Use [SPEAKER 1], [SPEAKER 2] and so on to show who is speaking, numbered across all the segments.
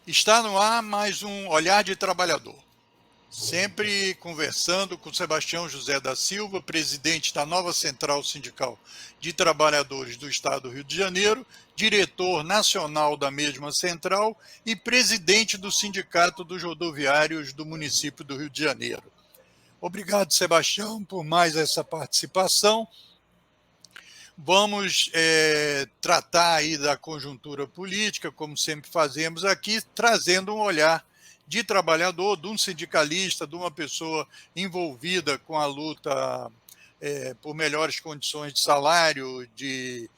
[SPEAKER 1] Está no ar mais um Olhar de Trabalhador, sempre conversando com Sebastião José da Silva, presidente da nova Central Sindical de Trabalhadores do Estado do Rio de Janeiro, diretor nacional da mesma central e presidente do Sindicato dos Rodoviários do município do Rio de Janeiro. Obrigado, Sebastião, por mais essa participação. Vamos tratar aí da conjuntura política, como sempre fazemos aqui, trazendo um olhar de trabalhador, de um sindicalista, de uma pessoa envolvida com a luta por melhores condições de salário, de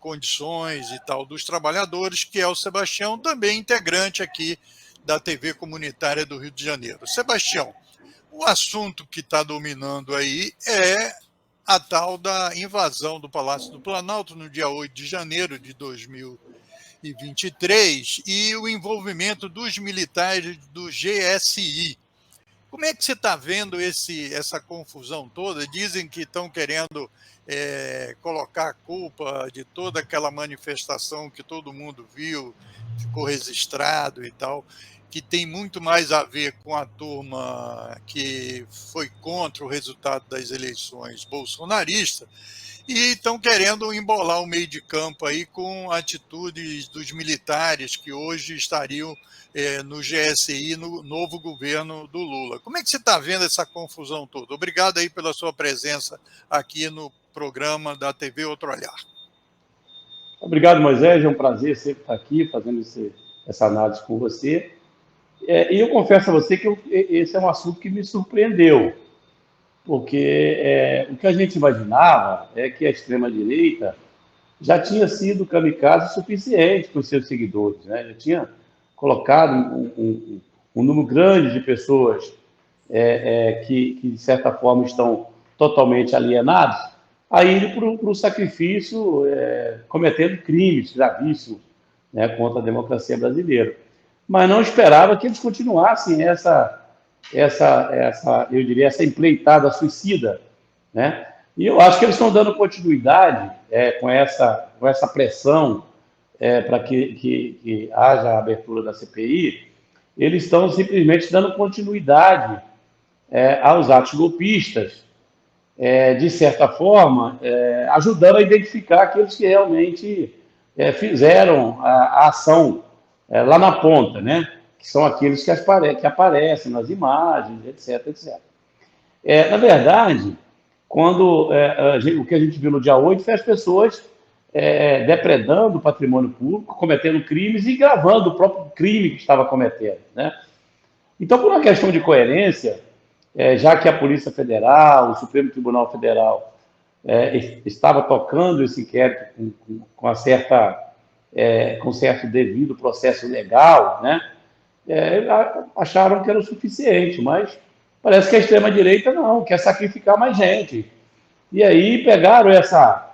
[SPEAKER 1] condições e tal dos trabalhadores, que é o Sebastião, também integrante aqui da TV Comunitária do Rio de Janeiro. Sebastião, o assunto que está dominando aí é a tal da invasão do Palácio do Planalto no dia 8 de janeiro de 2023 e o envolvimento dos militares do GSI. Como é que você está vendo essa confusão toda? Dizem que estão querendo colocar a culpa de toda aquela manifestação que todo mundo viu, ficou registrado e tal, que tem muito mais a ver com a turma que foi contra o resultado das eleições bolsonaristas e estão querendo embolar o meio de campo aí com atitudes dos militares que hoje estariam no GSI, no novo governo do Lula. Como é que você está vendo essa confusão toda? Obrigado aí pela sua presença aqui no programa da TV Outro Olhar.
[SPEAKER 2] Obrigado, Moisés. É um prazer sempre estar aqui fazendo essa análise com você. E eu confesso a você que esse é um assunto que me surpreendeu, porque o que a gente imaginava é que a extrema-direita já tinha sido kamikaze suficiente para os seus seguidores, né? Já tinha colocado um número grande de pessoas que, de certa forma, estão totalmente alienados, a ir para o sacrifício, cometendo crimes gravíssimos, né, contra a democracia brasileira. Mas não esperava que eles continuassem eu diria, essa empreitada suicida, né? E eu acho que eles estão dando continuidade com essa pressão para que haja a abertura da CPI. Eles estão simplesmente dando continuidade aos atos golpistas, de certa forma, ajudando a identificar aqueles que realmente fizeram a ação lá na ponta, né? Que são aqueles que aparecem nas imagens, etc, etc. Na verdade, quando o que a gente viu no dia 8 foi as pessoas depredando o patrimônio público, cometendo crimes e gravando o próprio crime que estava cometendo, né? Então, por uma questão de coerência, já que a Polícia Federal, o Supremo Tribunal Federal estava tocando esse inquérito com certo devido processo legal, né? Acharam que era o suficiente, mas parece que a extrema-direita não, quer sacrificar mais gente. E aí pegaram essa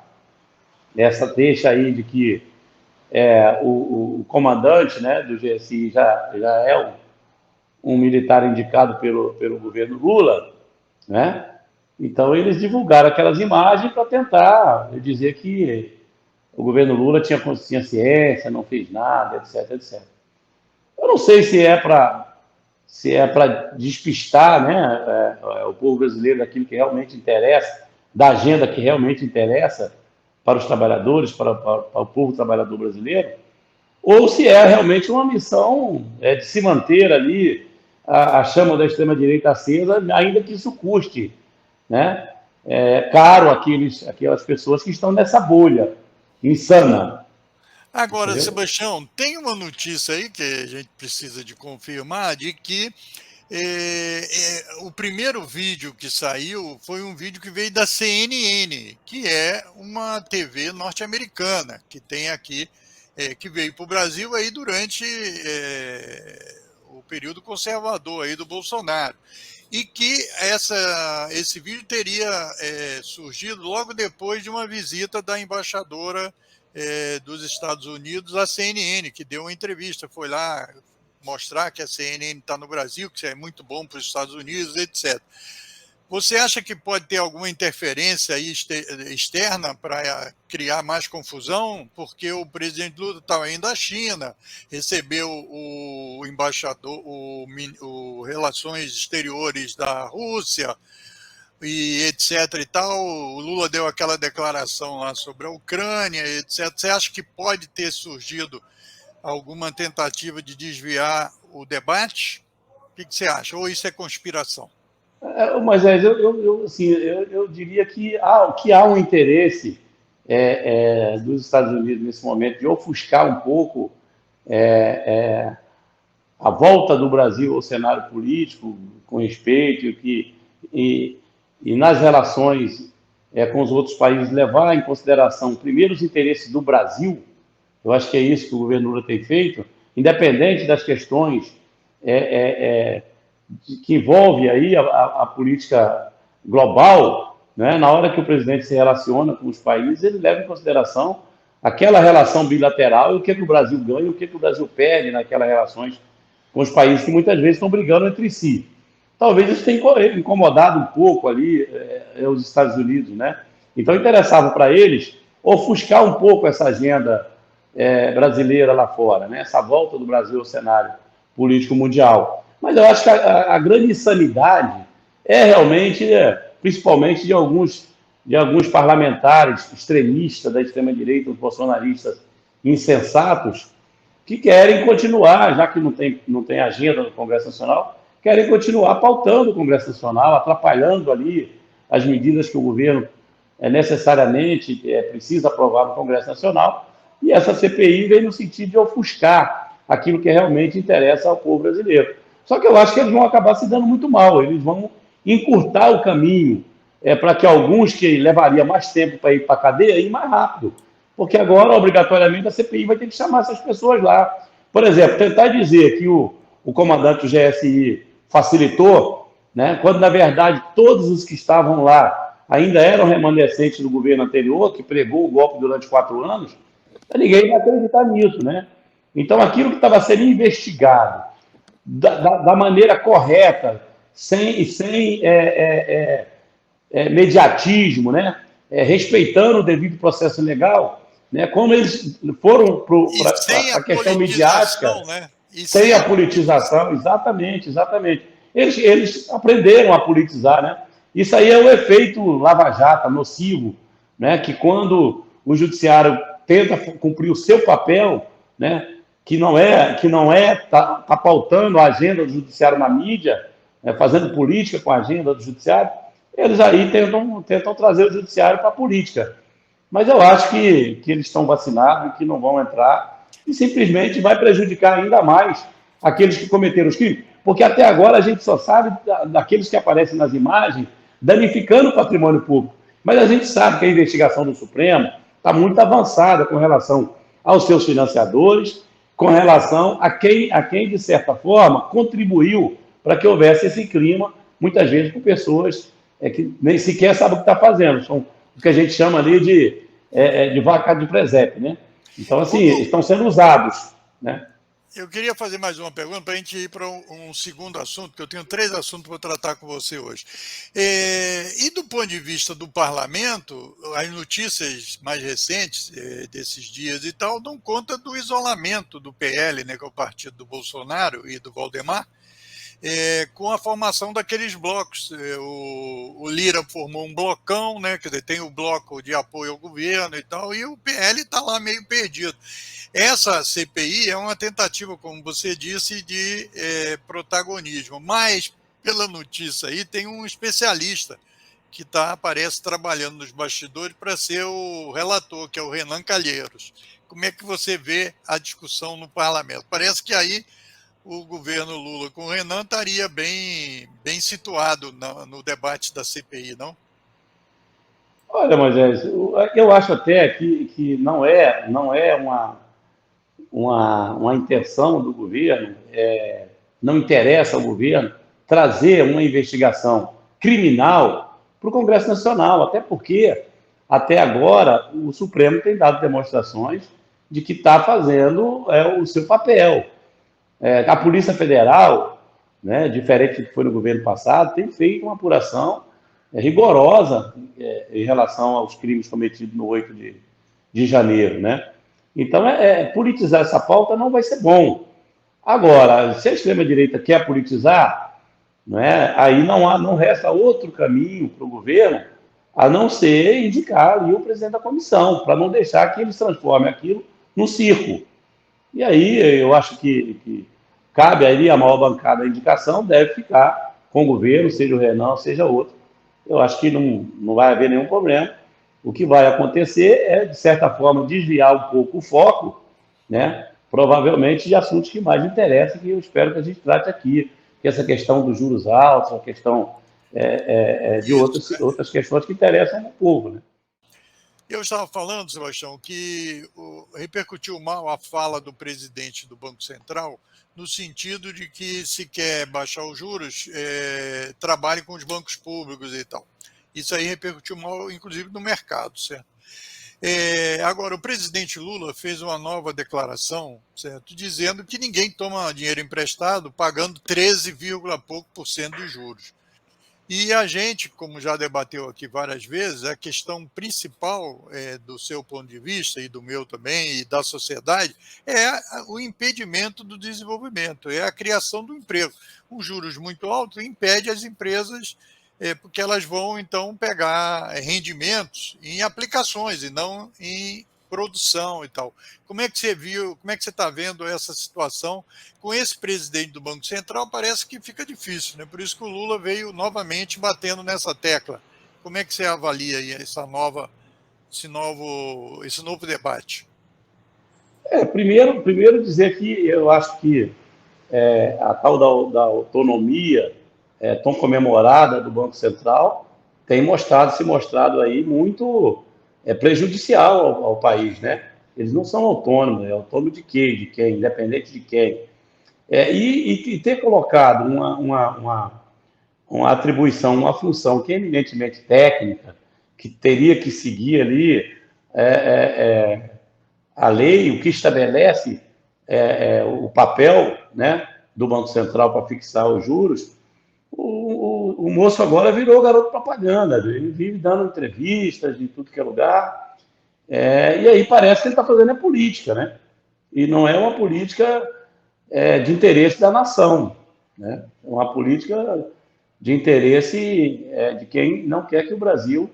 [SPEAKER 2] deixa aí de que o comandante, né, do GSI já é um militar indicado pelo governo Lula, né? Então eles divulgaram aquelas imagens para tentar dizer que o governo Lula tinha ciência, não fez nada, etc, etc. Eu não sei se é para despistar, né, o povo brasileiro daquilo que realmente interessa, da agenda que realmente interessa para os trabalhadores, para o povo trabalhador brasileiro, ou se é realmente uma missão de se manter ali a chama da extrema-direita acesa, ainda que isso custe, né, caro aquelas pessoas que estão nessa bolha insana.
[SPEAKER 1] Agora,
[SPEAKER 2] Entendeu?
[SPEAKER 1] Sebastião, tem uma notícia aí que a gente precisa de confirmar de que o primeiro vídeo que saiu foi um vídeo que veio da CNN, que é uma TV norte-americana, que tem aqui, que veio para o Brasil aí durante o período conservador aí do Bolsonaro. E que esse vídeo teria surgido logo depois de uma visita da embaixadora dos Estados Unidos à CNN, que deu uma entrevista, foi lá mostrar que a CNN está no Brasil, que é muito bom para os Estados Unidos, etc. Você acha que pode ter alguma interferência aí externa para criar mais confusão? Porque o presidente Lula estava indo à China, recebeu o embaixador, o Relações Exteriores da Rússia, e etc. e tal. O Lula deu aquela declaração lá sobre a Ucrânia, etc. Você acha que pode ter surgido alguma tentativa de desviar o debate? O que você acha? Ou isso é conspiração?
[SPEAKER 2] Mas assim, eu diria que há um interesse dos Estados Unidos nesse momento de ofuscar um pouco a volta do Brasil ao cenário político, com respeito, e, e nas relações com os outros países, levar em consideração primeiro os interesses do Brasil. Eu acho que é isso que o governo Lula tem feito, independente das questões que envolve aí a política global, né? Na hora que o presidente se relaciona com os países, ele leva em consideração aquela relação bilateral e o que o Brasil ganha e o que o Brasil perde naquelas relações com os países que muitas vezes estão brigando entre si. Talvez isso tenha incomodado um pouco ali os Estados Unidos, né? Então interessava para eles ofuscar um pouco essa agenda brasileira lá fora, né? Essa volta do Brasil ao cenário político mundial. Mas eu acho que a grande insanidade é realmente, principalmente de alguns parlamentares extremistas da extrema-direita, os bolsonaristas insensatos, que querem continuar, já que não tem agenda no Congresso Nacional, querem continuar pautando o Congresso Nacional, atrapalhando ali as medidas que o governo necessariamente precisa aprovar no Congresso Nacional, e essa CPI vem no sentido de ofuscar aquilo que realmente interessa ao povo brasileiro. Só que eu acho que eles vão acabar se dando muito mal, eles vão encurtar o caminho para que alguns que levaria mais tempo para ir para a cadeia, ir mais rápido. Porque agora, obrigatoriamente, a CPI vai ter que chamar essas pessoas lá. Por exemplo, tentar dizer que o comandante do GSI facilitou, né, quando, na verdade, todos os que estavam lá ainda eram remanescentes do governo anterior, que pregou o golpe durante 4 anos, ninguém vai acreditar nisso, né? Então, aquilo que estava sendo investigado da maneira correta, sem mediatismo, né? Respeitando o devido processo legal, né? Como eles foram para a questão midiática,
[SPEAKER 1] né?
[SPEAKER 2] sem a politização, exatamente. Eles aprenderam a politizar, né? Isso aí é o efeito lava-jato, nocivo, né? Que quando o judiciário tenta cumprir o seu papel, né? Que não é tá pautando a agenda do judiciário na mídia, fazendo política com a agenda do judiciário, eles aí tentam trazer o judiciário para a política. Mas eu acho que eles estão vacinados e que não vão entrar e simplesmente vai prejudicar ainda mais aqueles que cometeram os crimes, porque até agora a gente só sabe daqueles que aparecem nas imagens danificando o patrimônio público. Mas a gente sabe que a investigação do Supremo está muito avançada com relação aos seus financiadores, com relação a quem de certa forma, contribuiu para que houvesse esse clima, muitas vezes com pessoas que nem sequer sabem o que está fazendo. São o que a gente chama ali de vaca de presépio, né? Então, assim, estão sendo usados, né?
[SPEAKER 1] Eu queria fazer mais uma pergunta para a gente ir para um segundo assunto, que eu tenho 3 assuntos para tratar com você hoje. E do ponto de vista do parlamento, as notícias mais recentes desses dias e tal dão conta do isolamento do PL, né, que é o partido do Bolsonaro e do Valdemar, com a formação daqueles blocos. O Lira formou um blocão, né, quer dizer, tem o bloco de apoio ao governo e tal, e o PL está lá meio perdido. Essa CPI é uma tentativa, como você disse, de protagonismo, mas, pela notícia aí, tem um especialista que parece, trabalhando nos bastidores para ser o relator, que é o Renan Calheiros. Como é que você vê a discussão no parlamento? Parece que aí o governo Lula com o Renan estaria bem situado no debate da CPI, não?
[SPEAKER 2] Olha, Moisés, eu acho até que não é uma intenção do governo, não interessa ao governo trazer uma investigação criminal para o Congresso Nacional, até porque, até agora, o Supremo tem dado demonstrações de que está fazendo o seu papel. A Polícia Federal, né, diferente do que foi no governo passado, tem feito uma apuração rigorosa em relação aos crimes cometidos no 8 de janeiro, né? Então, politizar essa pauta não vai ser bom. Agora, se a extrema-direita quer politizar, não é, aí não resta outro caminho para o governo a não ser indicar ali o presidente da comissão, para não deixar que eles transformem aquilo num circo. E aí eu acho que cabe ali a maior bancada da indicação, deve ficar com o governo, seja o Renan, seja outro. Eu acho que não vai haver nenhum problema. O que vai acontecer é, de certa forma, desviar um pouco o foco, né? Provavelmente de assuntos que mais interessam, que eu espero que a gente trate aqui, que essa questão dos juros altos, a questão de outras questões que interessam ao povo, né?
[SPEAKER 1] Eu estava falando, Sebastião, que repercutiu mal a fala do presidente do Banco Central, no sentido de que, se quer baixar os juros, trabalhe com os bancos públicos e tal. Isso aí repercutiu mal, inclusive, no mercado, certo? Agora, o presidente Lula fez uma nova declaração, certo, dizendo que ninguém toma dinheiro emprestado pagando 13, pouco por cento dos juros. E a gente, como já debateu aqui várias vezes, a questão principal do seu ponto de vista, e do meu também, e da sociedade, é o impedimento do desenvolvimento, é a criação do emprego. Os juros muito altos impedem as empresas, porque elas vão, então, pegar rendimentos em aplicações e não em produção e tal. Como é que você viu, como é que você está vendo essa situação? Com esse presidente do Banco Central, parece que fica difícil, né? Por isso que o Lula veio novamente batendo nessa tecla. Como é que você avalia aí esse novo debate?
[SPEAKER 2] Primeiro dizer que eu acho que a tal da autonomia tão comemorada do Banco Central tem se mostrado aí muito prejudicial ao país, né? Eles não são autônomos, é autônomo de quê? De quem? Independente de quem? E ter colocado uma atribuição, uma função que é eminentemente técnica, que teria que seguir ali a lei, o que estabelece o papel, né, do Banco Central para fixar os juros, o moço agora virou garoto propaganda, ele vive dando entrevistas de tudo que é lugar, e aí parece que ele está fazendo política, né? E não é uma política de interesse da nação, né? É uma política de interesse de quem não quer que o Brasil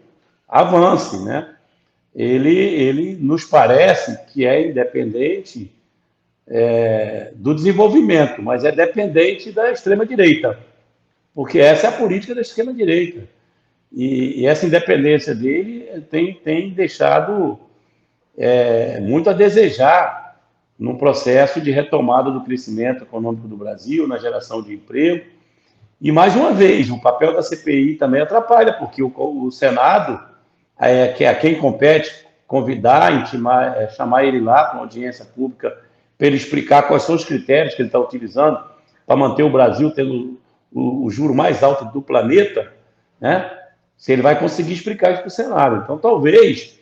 [SPEAKER 2] avance, né? Ele nos parece que é independente do desenvolvimento, mas é dependente da extrema-direita, porque essa é a política da extrema-direita. E essa independência dele tem deixado muito a desejar no processo de retomada do crescimento econômico do Brasil, na geração de emprego. E, mais uma vez, o papel da CPI também atrapalha, porque o Senado, que é a quem compete convidar, intimar, chamar ele lá para uma audiência pública para ele explicar quais são os critérios que ele está utilizando para manter o Brasil tendo o juro mais alto do planeta, né? Se ele vai conseguir explicar isso para o Senado. Então, talvez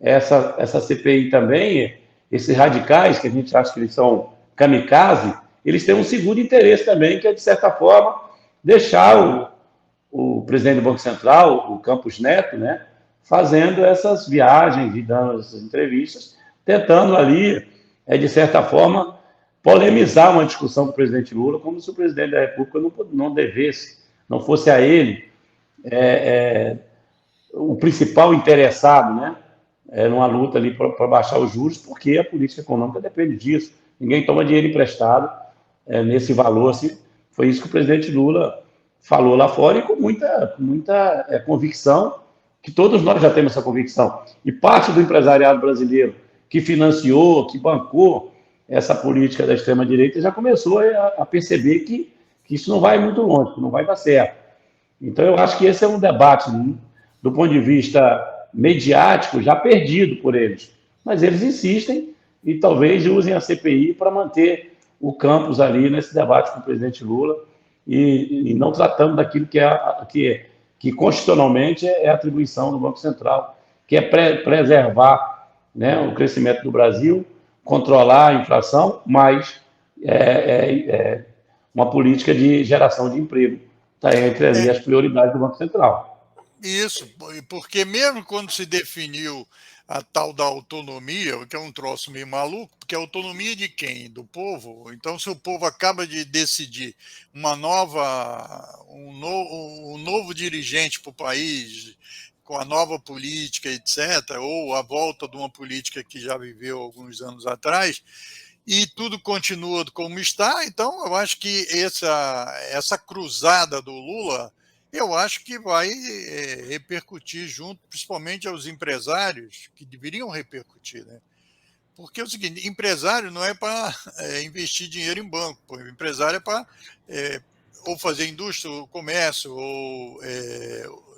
[SPEAKER 2] essa CPI também, esses radicais, que a gente acha que eles são kamikaze, eles têm um segundo interesse também, que é, de certa forma, deixar o presidente do Banco Central, o Campos Neto, né, fazendo essas viagens e dando essas entrevistas, tentando ali, de certa forma, polemizar uma discussão com o presidente Lula, como se o presidente da República não devesse, não fosse a ele o principal interessado, né, numa luta ali para baixar os juros, porque a política econômica depende disso. Ninguém toma dinheiro emprestado nesse valor. Assim, foi isso que o presidente Lula falou lá fora e com muita convicção, que todos nós já temos essa convicção. E parte do empresariado brasileiro que financiou, que bancou essa política da extrema-direita já começou a perceber que isso não vai muito longe, que não vai dar certo. Então, eu acho que esse é um debate, do ponto de vista mediático, já perdido por eles. Mas eles insistem e talvez usem a CPI para manter o Campos ali nesse debate com o presidente Lula e não tratando daquilo que constitucionalmente é atribuição do Banco Central, que é preservar, né, o crescimento do Brasil, controlar a inflação, mas uma política de geração de emprego. Está entre ali as prioridades do Banco Central.
[SPEAKER 1] Isso, porque mesmo quando se definiu a tal da autonomia, que é um troço meio maluco, porque a autonomia de quem? Do povo. Então, se o povo acaba de decidir um novo dirigente para o país, com a nova política, etc., ou a volta de uma política que já viveu alguns anos atrás, e tudo continua como está, então eu acho que essa cruzada do Lula, eu acho que vai repercutir junto, principalmente aos empresários, que deveriam repercutir, né? Porque é o seguinte, empresário não é para investir dinheiro em banco, pô. Empresário é para ou fazer indústria, ou comércio, ou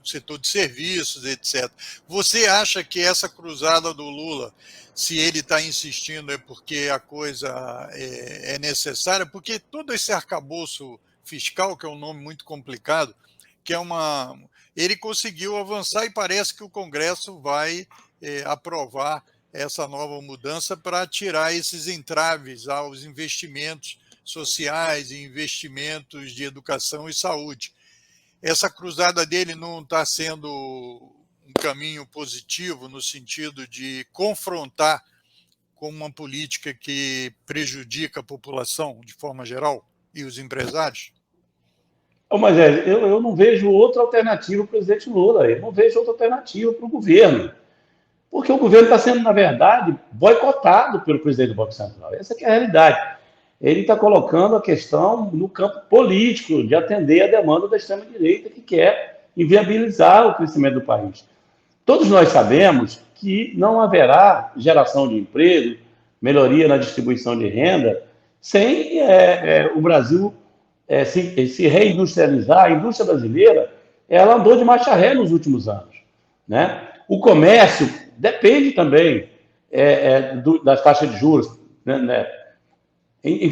[SPEAKER 1] setor de serviços, etc. Você acha que essa cruzada do Lula, se ele está insistindo, é porque a coisa é necessária? Porque todo esse arcabouço fiscal, que é um nome muito complicado, que é ele conseguiu avançar e parece que o Congresso vai aprovar essa nova mudança para tirar esses entraves aos investimentos sociais e investimentos de educação e saúde. Essa cruzada dele não está sendo um caminho positivo no sentido de confrontar com uma política que prejudica a população de forma geral e os empresários?
[SPEAKER 2] Mas eu não vejo outra alternativa para o presidente Lula, eu não vejo outra alternativa para o governo. Porque o governo está sendo, na verdade, boicotado pelo presidente do Banco Central. Essa que é a realidade. Ele está colocando a questão no campo político, de atender a demanda da extrema-direita, que quer inviabilizar o crescimento do país. Todos nós sabemos que não haverá geração de emprego, melhoria na distribuição de renda, sem o Brasil se reindustrializar. A indústria brasileira ela andou de marcha ré nos últimos anos, né? O comércio depende também das taxas de juros, né?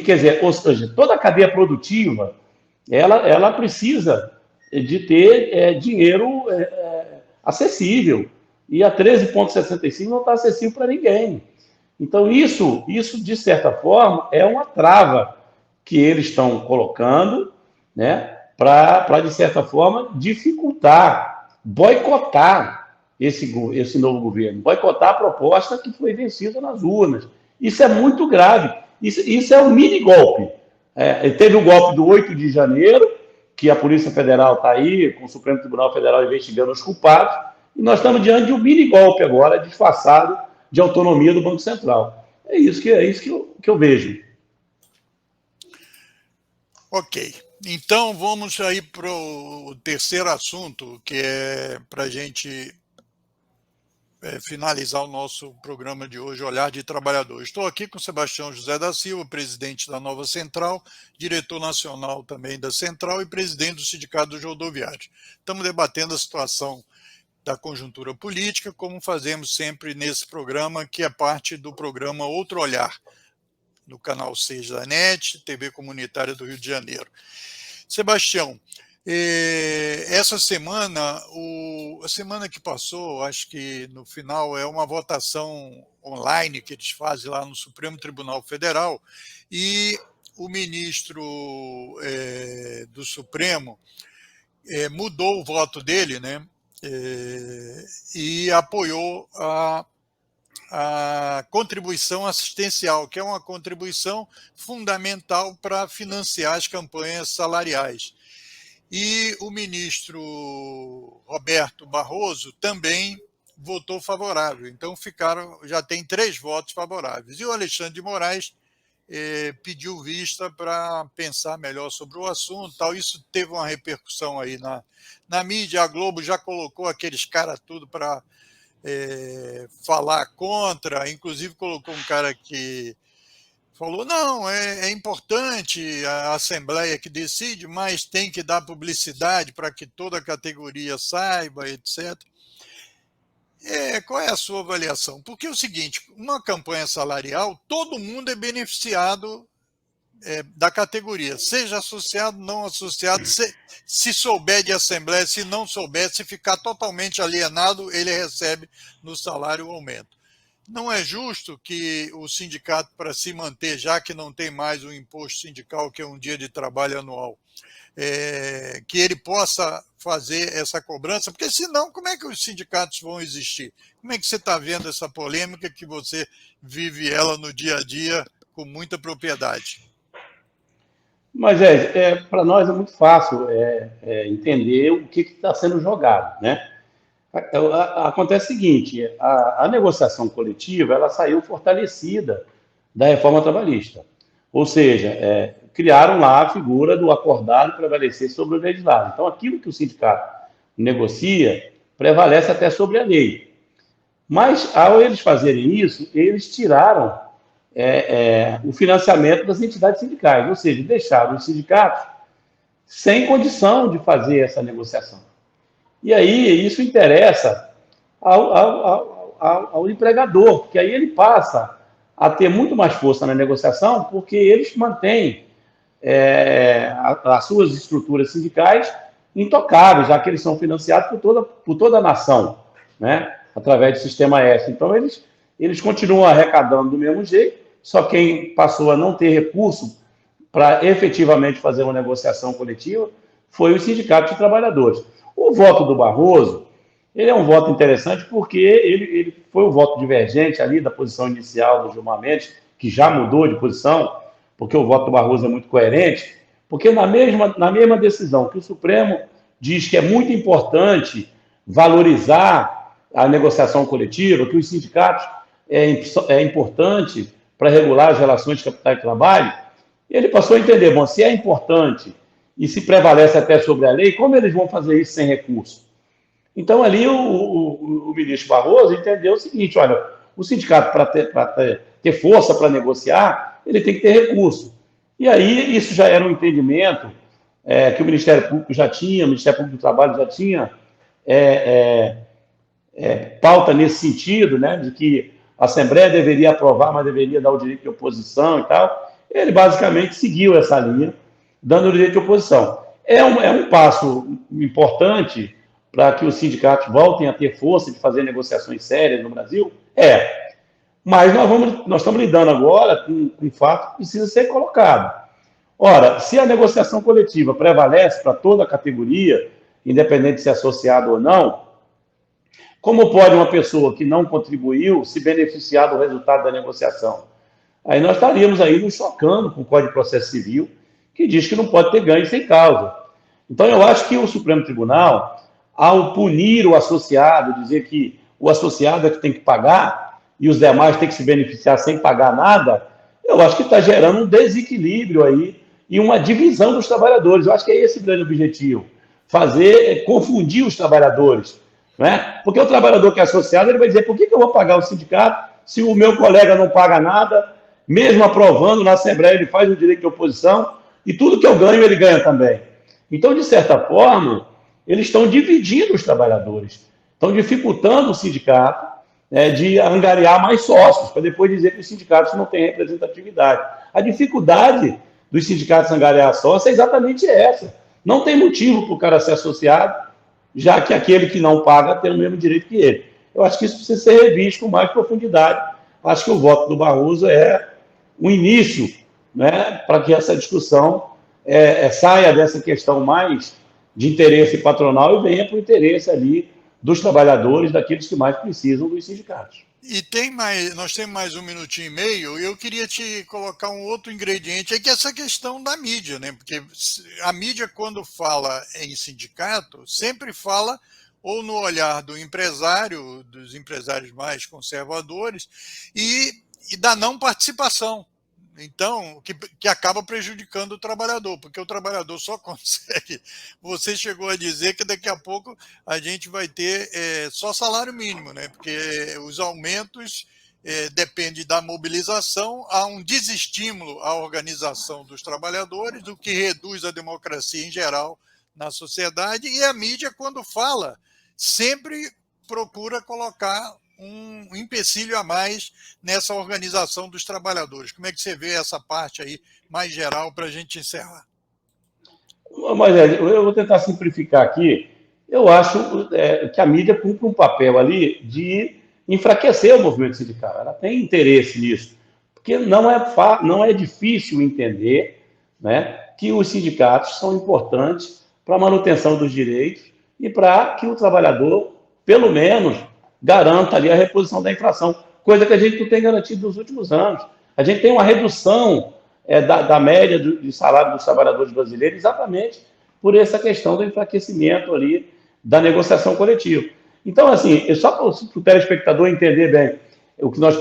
[SPEAKER 2] Quer dizer, ou seja, toda a cadeia produtiva ela precisa de ter dinheiro acessível. E a 13,65 não está acessível para ninguém. Então, isso, de certa forma, é uma trava que eles estão colocando, né, para, de certa forma, dificultar, boicotar esse novo governo, boicotar a proposta que foi vencida nas urnas. Isso é muito grave. Isso é um mini-golpe. Teve o golpe do 8 de janeiro, que a Polícia Federal está aí, com o Supremo Tribunal Federal investigando os culpados, e nós estamos diante de um mini-golpe agora, disfarçado de autonomia do Banco Central. É isso que eu vejo.
[SPEAKER 1] Ok. Então, vamos aí para o terceiro assunto, que é para a gente finalizar o nosso programa de hoje, Olhar de Trabalhador. Estou aqui com Sebastião José da Silva, presidente da Nova Central, diretor nacional também da Central e presidente do Sindicato dos Rodoviários. Estamos debatendo a situação da conjuntura política, como fazemos sempre nesse programa, que é parte do programa Outro Olhar, no canal 6 da NET, TV Comunitária do Rio de Janeiro. Sebastião, essa semana, a semana que passou, acho que no final é uma votação online que eles fazem lá no Supremo Tribunal Federal, e o ministro do Supremo mudou o voto dele, né? E apoiou a contribuição assistencial, que é uma contribuição fundamental para financiar as campanhas salariais. E o ministro Roberto Barroso também votou favorável. Então já tem 3 votos favoráveis. E o Alexandre de Moraes pediu vista para pensar melhor sobre o assunto. Tal. Isso teve uma repercussão aí na mídia. A Globo já colocou aqueles caras tudo para falar contra, inclusive colocou um cara que falou, não, é importante a Assembleia que decide, mas tem que dar publicidade para que toda a categoria saiba, etc. Qual é a sua avaliação? Porque é o seguinte, uma campanha salarial, todo mundo é beneficiado da categoria, seja associado, não associado, se souber de Assembleia, se não souber, se ficar totalmente alienado, ele recebe no salário o aumento. Não é justo que o sindicato, para se manter, já que não tem mais o imposto sindical, que é um dia de trabalho anual, que ele possa fazer essa cobrança, porque senão como é que os sindicatos vão existir? Como é que você está vendo essa polêmica que você vive ela no dia a dia com muita propriedade?
[SPEAKER 2] Mas para nós é muito fácil entender o que está sendo jogado, né? Acontece o seguinte, a negociação coletiva ela saiu fortalecida da reforma trabalhista. Ou seja, criaram lá a figura do acordado prevalecer sobre o legislado. Então, aquilo que o sindicato negocia prevalece até sobre a lei. Mas, ao eles fazerem isso, eles tiraram o financiamento das entidades sindicais, ou seja, deixaram os sindicatos sem condição de fazer essa negociação. E aí isso interessa ao empregador, que aí ele passa a ter muito mais força na negociação, porque eles mantêm as suas estruturas sindicais intocáveis, já que eles são financiados por toda a nação, né? Através do sistema S. Então, eles continuam arrecadando do mesmo jeito, só quem passou a não ter recurso para efetivamente fazer uma negociação coletiva foi o Sindicato de Trabalhadores. O voto do Barroso, ele é um voto interessante porque ele foi um voto divergente ali da posição inicial do Gilmar Mendes, que já mudou de posição, porque o voto do Barroso é muito coerente, porque na mesma decisão que o Supremo diz que é muito importante valorizar a negociação coletiva, que os sindicatos é importante para regular as relações de capital e trabalho, ele passou a entender, bom, se é importante e se prevalece até sobre a lei, como eles vão fazer isso sem recurso? Então, ali, o ministro Barroso entendeu o seguinte, olha, o sindicato, para ter força para negociar, ele tem que ter recurso. E aí, isso já era um entendimento que o Ministério Público já tinha, o Ministério Público do Trabalho já tinha pauta nesse sentido, né, de que a Assembleia deveria aprovar, mas deveria dar o direito de oposição e tal. Ele basicamente seguiu essa linha, dando o direito de oposição. É um passo importante para que os sindicatos voltem a ter força de fazer negociações sérias no Brasil? Mas nós estamos lidando agora com um fato que precisa ser colocado. Ora, se a negociação coletiva prevalece para toda a categoria, independente de ser associado ou não, como pode uma pessoa que não contribuiu se beneficiar do resultado da negociação? Aí nós estaríamos aí nos chocando com o Código de Processo Civil, que diz que não pode ter ganho sem causa. Então, eu acho que o Supremo Tribunal, ao punir o associado, dizer que o associado é que tem que pagar e os demais têm que se beneficiar sem pagar nada, eu acho que está gerando um desequilíbrio aí e uma divisão dos trabalhadores. Eu acho que é esse o grande objetivo, confundir os trabalhadores. Né? Porque o trabalhador que é associado, ele vai dizer, por que eu vou pagar o sindicato se o meu colega não paga nada, mesmo aprovando na Assembleia, ele faz o direito de oposição, e tudo que eu ganho, ele ganha também. Então, de certa forma, eles estão dividindo os trabalhadores, estão dificultando o sindicato de angariar mais sócios, para depois dizer que os sindicatos não têm representatividade. A dificuldade dos sindicatos angariar sócios é exatamente essa. Não tem motivo para o cara ser associado, já que aquele que não paga tem o mesmo direito que ele. Eu acho que isso precisa ser revisto com mais profundidade. Acho que o voto do Barroso é um início, né, para que essa discussão saia dessa questão mais de interesse patronal e venha para o interesse ali dos trabalhadores, daqueles que mais precisam dos sindicatos.
[SPEAKER 1] E nós temos mais 1 minutinho e meio, e eu queria te colocar um outro ingrediente, que é essa questão da mídia, né? Porque a mídia, quando fala em sindicato, sempre fala ou no olhar do empresário, dos empresários mais conservadores, e da não participação. Então, que acaba prejudicando o trabalhador, porque o trabalhador só consegue. Você chegou a dizer que daqui a pouco a gente vai ter só salário mínimo, né? Porque os aumentos dependem da mobilização, há um desestímulo à organização dos trabalhadores, o que reduz a democracia em geral na sociedade, e a mídia, quando fala, sempre procura colocar um empecilho a mais nessa organização dos trabalhadores. Como é que você vê essa parte aí mais geral para a gente encerrar?
[SPEAKER 2] Mas eu vou tentar simplificar aqui. Eu acho que a mídia cumpre um papel ali de enfraquecer o movimento sindical. Ela tem interesse nisso, porque não é difícil entender, né, que os sindicatos são importantes para a manutenção dos direitos e para que o trabalhador, pelo menos, garanta ali a reposição da inflação, coisa que a gente não tem garantido nos últimos anos. A gente tem uma redução da média de salário dos trabalhadores brasileiros exatamente por essa questão do enfraquecimento ali da negociação coletiva. Então, assim, só para o telespectador entender bem o que nós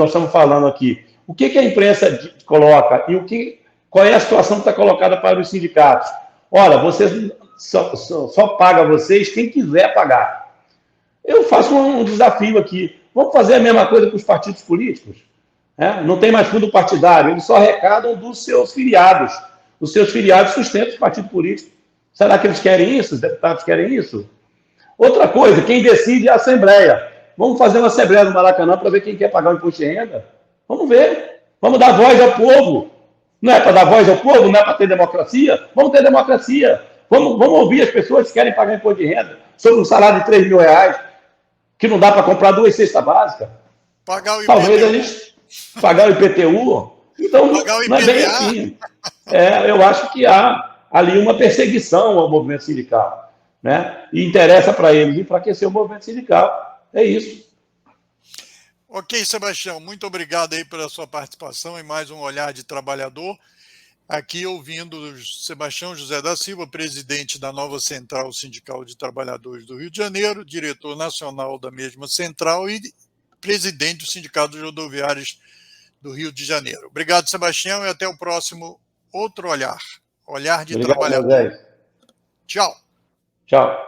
[SPEAKER 2] estamos falando aqui, o que a imprensa coloca e qual é a situação que está colocada para os sindicatos? Olha, vocês só paga vocês quem quiser pagar. Eu faço um desafio aqui. Vamos fazer a mesma coisa com os partidos políticos? Não tem mais fundo partidário, eles só arrecadam dos seus filiados. Os seus filiados sustentam os partidos políticos. Será que eles querem isso? Os deputados querem isso? Outra coisa, quem decide é a Assembleia. Vamos fazer uma Assembleia no Maracanã para ver quem quer pagar o imposto de renda? Vamos ver. Vamos dar voz ao povo. Não é para dar voz ao povo? Não é para ter democracia? Vamos ter democracia. Vamos ouvir as pessoas que querem pagar imposto de renda sobre um salário de R$3.000, que não dá para comprar 2 cestas básicas.
[SPEAKER 1] Pagar o IPTU.
[SPEAKER 2] Talvez a gente pagar o IPTU. Então, não é bem assim. Eu acho que há ali uma perseguição ao movimento sindical, né? E interessa para eles enfraquecer o movimento sindical. É isso.
[SPEAKER 1] Ok, Sebastião, muito obrigado aí pela sua participação em mais um Olhar de Trabalhador. Aqui ouvindo o Sebastião José da Silva, presidente da nova Central Sindical de Trabalhadores do Rio de Janeiro, diretor nacional da mesma central e presidente do Sindicato dos Rodoviários do Rio de Janeiro. Obrigado, Sebastião, e até o próximo Outro Olhar. Olhar de Trabalhador.
[SPEAKER 2] Moisés.
[SPEAKER 1] Tchau.
[SPEAKER 2] Tchau.